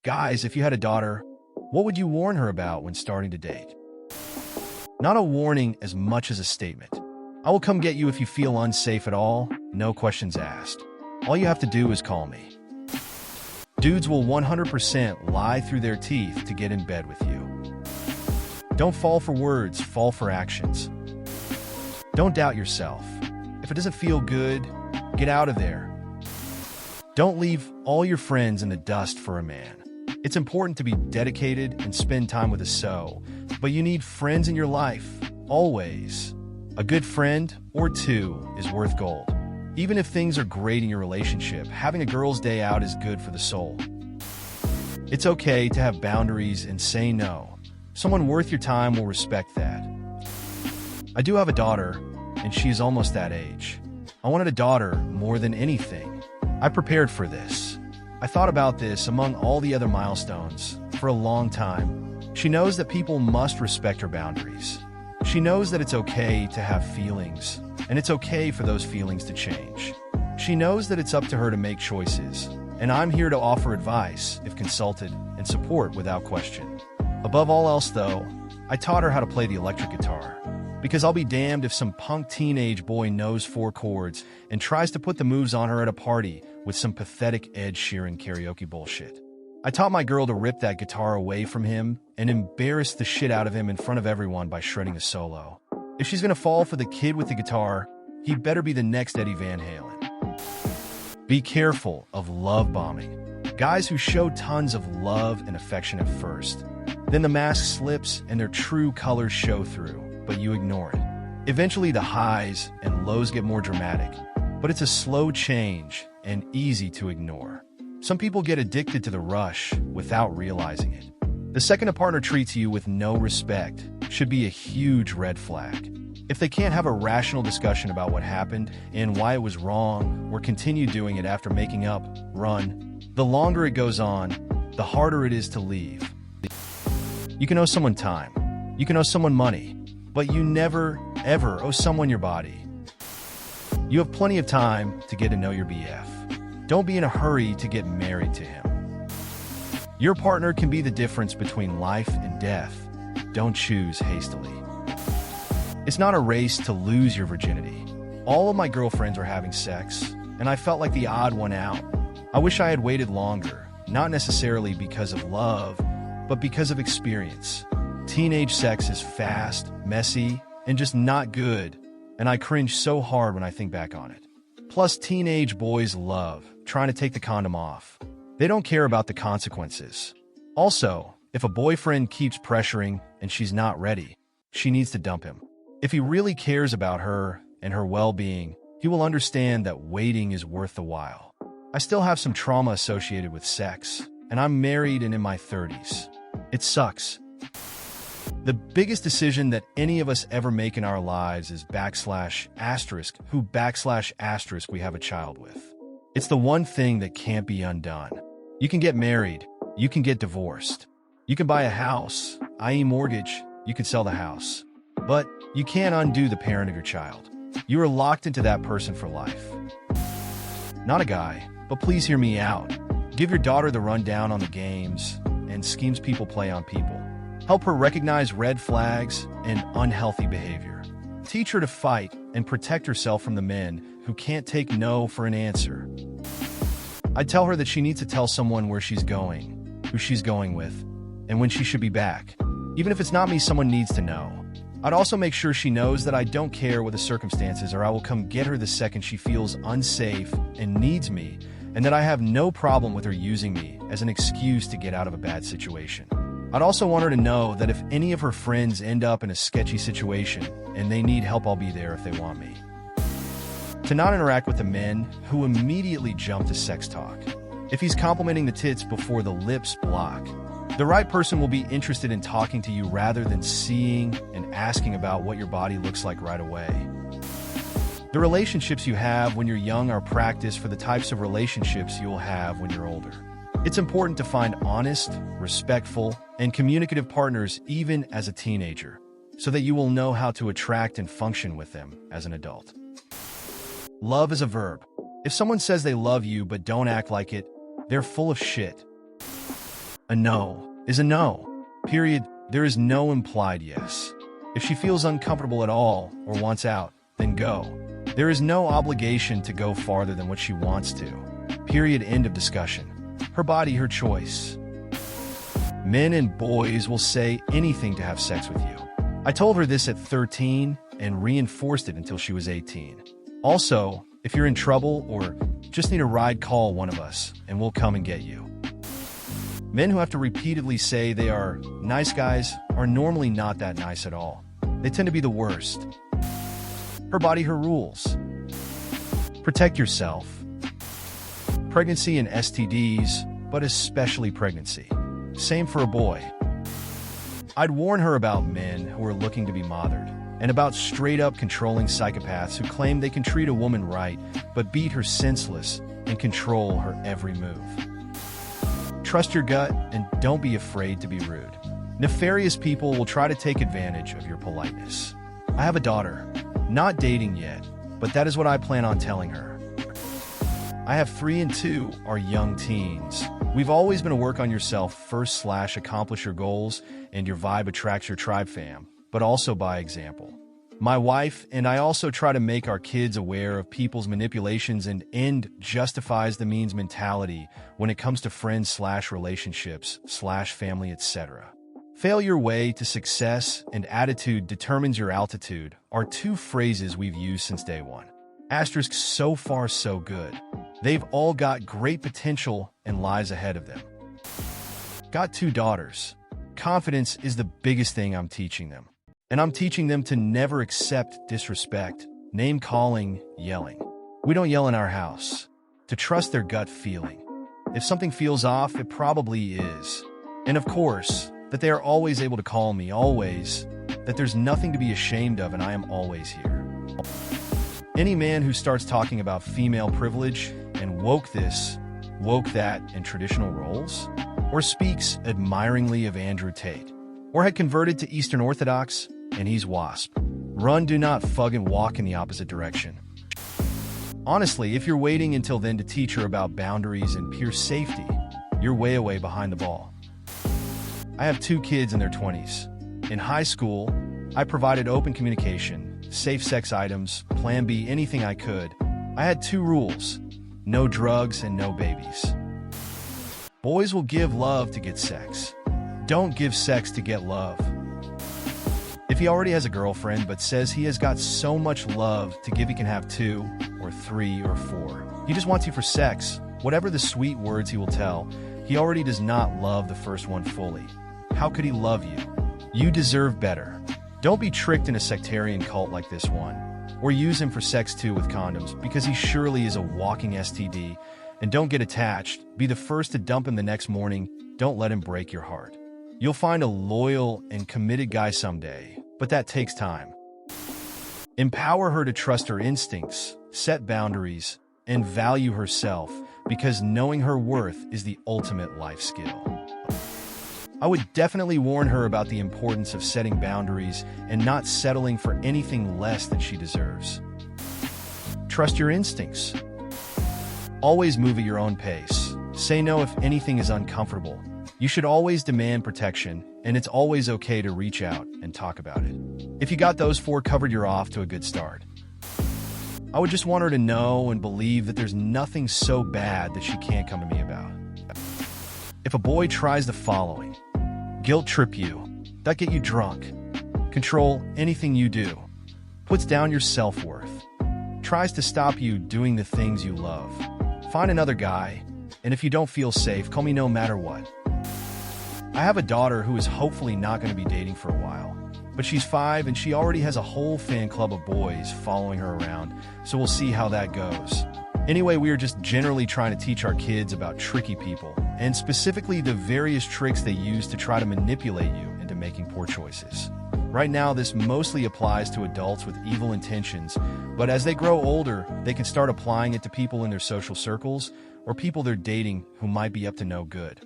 Guys, if you had a daughter, what would you warn her about when starting to date? Not a warning as much as a statement. I will come get you if you feel unsafe at all, no questions asked. All you have to do is call me. Dudes will 100% lie through their teeth to get in bed with you. Don't fall for words, fall for actions. Don't doubt yourself. If it doesn't feel good, get out of there. Don't leave all your friends in the dust for a man. It's important to be dedicated and spend time with a so, but you need friends in your life, always. A good friend, or two, is worth gold. Even if things are great in your relationship, having a girl's day out is good for the soul. It's okay to have boundaries and say no. Someone worth your time will respect that. I do have a daughter, and she's almost that age. I wanted a daughter more than anything. I prepared for this. I thought about this among all the other milestones for a long time. She knows that people must respect her boundaries. She knows that it's okay to have feelings, and it's okay for those feelings to change. She knows that it's up to her to make choices, and I'm here to offer advice, if consulted, and support without question. Above all else, though, I taught her how to play the electric guitar. Because I'll be damned if some punk teenage boy knows 4 chords and tries to put the moves on her at a party with some pathetic Ed Sheeran karaoke bullshit. I taught my girl to rip that guitar away from him and embarrass the shit out of him in front of everyone by shredding a solo. If she's gonna fall for the kid with the guitar, he better be the next Eddie Van Halen. Be careful of love bombing. Guys who show tons of love and affection at first. Then the mask slips and their true colors show through, but you ignore it. Eventually the highs and lows get more dramatic, but it's a slow change and easy to ignore. Some people get addicted to the rush without realizing it. The second a partner treats you with no respect should be a huge red flag. If they can't have a rational discussion about what happened and why it was wrong, or continue doing it after making up, run. The longer it goes on, the harder it is to leave. You can owe someone time. You can owe someone money. But you never, ever owe someone your body. You have plenty of time to get to know your BF. Don't be in a hurry to get married to him. Your partner can be the difference between life and death. Don't choose hastily. It's not a race to lose your virginity. All of my girlfriends were having sex, and I felt like the odd one out. I wish I had waited longer, not necessarily because of love, but because of experience. Teenage sex is fast, messy, and just not good, and I cringe so hard when I think back on it. Plus, teenage boys love trying to take the condom off. They don't care about the consequences. Also, if a boyfriend keeps pressuring and she's not ready, she needs to dump him. If he really cares about her and her well-being, he will understand that waiting is worth the while. I still have some trauma associated with sex, and I'm married and in my 30s. It sucks. The biggest decision that any of us ever make in our lives is / who / we have a child with. It's the one thing that can't be undone. You can get married. You can get divorced. You can buy a house, i.e. mortgage. You can sell the house. But you can't undo the parent of your child. You are locked into that person for life. Not a guy, but please hear me out. Give your daughter the rundown on the games and schemes people play on people. Help her recognize red flags and unhealthy behavior. Teach her to fight and protect herself from the men who can't take no for an answer. I'd tell her that she needs to tell someone where she's going, who she's going with, and when she should be back. Even if it's not me, someone needs to know. I'd also make sure she knows that I don't care what the circumstances are. I will come get her the second she feels unsafe and needs me, and that I have no problem with her using me as an excuse to get out of a bad situation. I'd also want her to know that if any of her friends end up in a sketchy situation and they need help, I'll be there if they want me. To not interact with the men who immediately jump to sex talk. If he's complimenting the tits before the lips block, the right person will be interested in talking to you rather than seeing and asking about what your body looks like right away. The relationships you have when you're young are practice for the types of relationships you'll have when you're older. It's important to find honest, respectful, and communicative partners even as a teenager, so that you will know how to attract and function with them as an adult. Love is a verb. If someone says they love you but don't act like it, they're full of shit. A no is a no. Period. There is no implied yes. If she feels uncomfortable at all or wants out, then go. There is no obligation to go farther than what she wants to. Period. End of discussion. Her body, her choice. Men and boys will say anything to have sex with you. I told her this at 13 and reinforced it until she was 18. Also, if you're in trouble or just need a ride, call one of us and we'll come and get you. Men who have to repeatedly say they are nice guys are normally not that nice at all. They tend to be the worst. Her body, her rules. Protect yourself. Pregnancy and STDs, but especially pregnancy. Same for a boy. I'd warn her about men who are looking to be mothered, and about straight-up controlling psychopaths who claim they can treat a woman right, but beat her senseless and control her every move. Trust your gut and don't be afraid to be rude. Nefarious people will try to take advantage of your politeness. I have a daughter, not dating yet, but that is what I plan on telling her. I have 3 and 2 are young teens. We've always been a work on yourself first / accomplish your goals and your vibe attracts your tribe fam, but also by example. My wife and I also try to make our kids aware of people's manipulations and end justifies the means mentality when it comes to friends / relationships / family, etc. Fail your way to success and attitude determines your altitude are 2 phrases we've used since day one. Asterisk, so far so good. They've all got great potential and lies ahead of them. Got 2 daughters. Confidence is the biggest thing I'm teaching them. And I'm teaching them to never accept disrespect, name-calling, yelling. We don't yell in our house. To trust their gut feeling. If something feels off, it probably is. And of course, that they are always able to call me, always. That there's nothing to be ashamed of and I am always here. Any man who starts talking about female privilege and woke this, woke that, and traditional roles, or speaks admiringly of Andrew Tate, or had converted to Eastern Orthodox, and he's WASP. Run, do not fucking walk in the opposite direction. Honestly, if you're waiting until then to teach her about boundaries and pure safety, you're way behind the ball. I have 2 kids in their 20s. In high school, I provided open communication, safe sex items, plan B, anything I could. I had 2 rules: no drugs and no babies. Boys will give love to get sex. Don't give sex to get love. If he already has a girlfriend but says he has got so much love to give he can have 2 or 3 or 4, he just wants you for sex, whatever the sweet words he will tell, he already does not love the first one fully. How could he love you? You deserve better. Don't be tricked in a sectarian cult like this one, or use him for sex too with condoms, because he surely is a walking STD. And don't get attached. Be the first to dump him the next morning. Don't let him break your heart. You'll find a loyal and committed guy someday, but that takes time. Empower her to trust her instincts, set boundaries, and value herself, because knowing her worth is the ultimate life skill. I would definitely warn her about the importance of setting boundaries and not settling for anything less than she deserves. Trust your instincts. Always move at your own pace. Say no if anything is uncomfortable. You should always demand protection, and it's always okay to reach out and talk about it. If you got those 4 covered, you're off to a good start. I would just want her to know and believe that there's nothing so bad that she can't come to me about. If a boy tries the following: guilt trip you, that get you drunk, control anything you do, puts down your self-worth, tries to stop you doing the things you love, find another guy, and if you don't feel safe, call me no matter what. I have a daughter who is hopefully not going to be dating for a while, but she's 5 and she already has a whole fan club of boys following her around, so we'll see how that goes. Anyway, we are just generally trying to teach our kids about tricky people, and specifically the various tricks they use to try to manipulate you into making poor choices. Right now, this mostly applies to adults with evil intentions, but as they grow older, they can start applying it to people in their social circles or people they're dating who might be up to no good.